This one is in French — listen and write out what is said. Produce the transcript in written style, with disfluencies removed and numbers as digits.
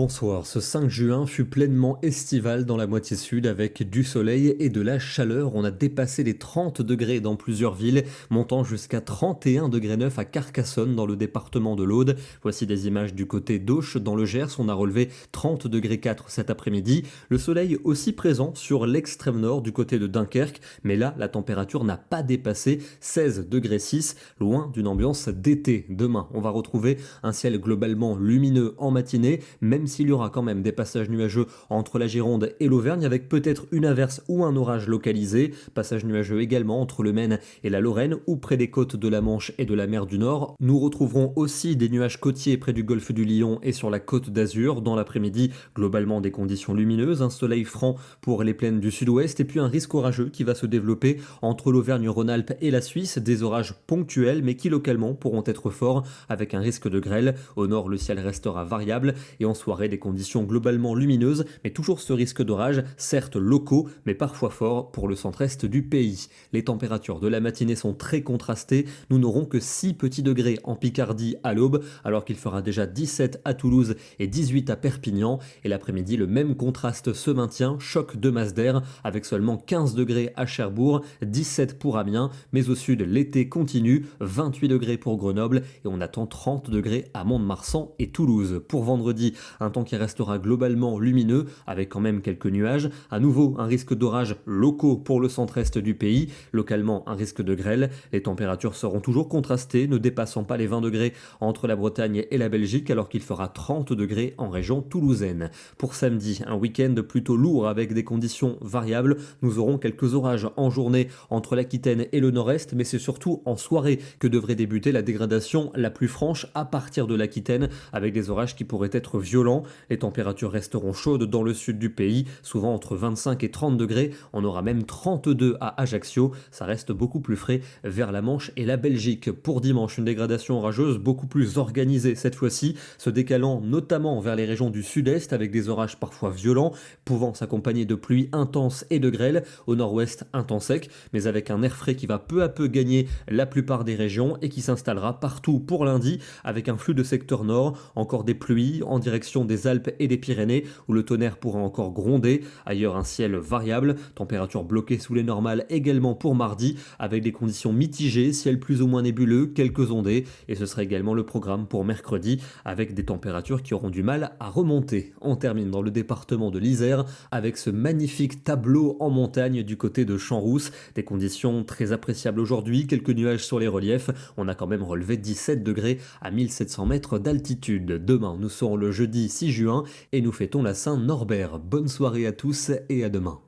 Bonsoir, ce 5 juin fut pleinement estival dans la moitié sud avec du soleil et de la chaleur. On a dépassé les 30 degrés dans plusieurs villes, montant jusqu'à 31 degrés 9 à Carcassonne dans le département de l'Aude. Voici des images du côté d'Auch dans le Gers, on a relevé 30 degrés 4 cet après-midi. Le soleil aussi présent sur l'extrême nord du côté de Dunkerque, mais là la température n'a pas dépassé 16 degrés 6, loin d'une ambiance d'été. Demain, on va retrouver un ciel globalement lumineux en matinée, même s'il y aura quand même des passages nuageux entre la Gironde et l'Auvergne avec peut-être une averse ou un orage localisé. Passages nuageux également entre le Maine et la Lorraine ou près des côtes de la Manche et de la mer du Nord. Nous retrouverons aussi des nuages côtiers près du golfe du Lion et sur la côte d'Azur. Dans l'après-midi, globalement des conditions lumineuses, un soleil franc pour les plaines du sud-ouest et puis un risque orageux qui va se développer entre l'Auvergne-Rhône-Alpes et la Suisse. Des orages ponctuels mais qui localement pourront être forts avec un risque de grêle. Au nord, le ciel restera variable et en soirée, des conditions globalement lumineuses, mais toujours ce risque d'orage, certes locaux, mais parfois forts pour le centre-est du pays. Les températures de la matinée sont très contrastées. Nous n'aurons que 6 petits degrés en Picardie à l'aube, alors qu'il fera déjà 17 à Toulouse et 18 à Perpignan. Et l'après-midi, le même contraste se maintient, choc de masse d'air, avec seulement 15 degrés à Cherbourg, 17 pour Amiens, mais au sud, l'été continue, 28 degrés pour Grenoble, et on attend 30 degrés à Mont-de-Marsan et Toulouse. Pour vendredi, un temps qui restera globalement lumineux, avec quand même quelques nuages. À nouveau, un risque d'orage locaux pour le centre-est du pays. Localement, un risque de grêle. Les températures seront toujours contrastées, ne dépassant pas les 20 degrés entre la Bretagne et la Belgique, alors qu'il fera 30 degrés en région toulousaine. Pour samedi, un week-end plutôt lourd avec des conditions variables. Nous aurons quelques orages en journée entre l'Aquitaine et le nord-est, mais c'est surtout en soirée que devrait débuter la dégradation la plus franche à partir de l'Aquitaine, avec des orages qui pourraient être violents. Les températures resteront chaudes dans le sud du pays, souvent entre 25 et 30 degrés. On aura même 32 à Ajaccio. Ça reste beaucoup plus frais vers la Manche et la Belgique. Pour dimanche, une dégradation orageuse beaucoup plus organisée cette fois-ci, se décalant notamment vers les régions du sud-est avec des orages parfois violents, pouvant s'accompagner de pluies intenses et de grêle. Au nord-ouest, un temps sec, mais avec un air frais qui va peu à peu gagner la plupart des régions et qui s'installera partout pour lundi avec un flux de secteur nord, encore des pluies en direction des Alpes et des Pyrénées où le tonnerre pourra encore gronder. Ailleurs, un ciel variable, température bloquée sous les normales également pour mardi avec des conditions mitigées, ciel plus ou moins nébuleux, quelques ondées, et ce sera également le programme pour mercredi avec des températures qui auront du mal à remonter. On termine dans le département de l'Isère avec ce magnifique tableau en montagne du côté de Champs-Rousses, des conditions très appréciables aujourd'hui, quelques nuages sur les reliefs, on a quand même relevé 17 degrés à 1700 mètres d'altitude. Demain, nous serons le jeudi 6 juin et nous fêtons la Saint-Norbert. Bonne soirée à tous et à demain.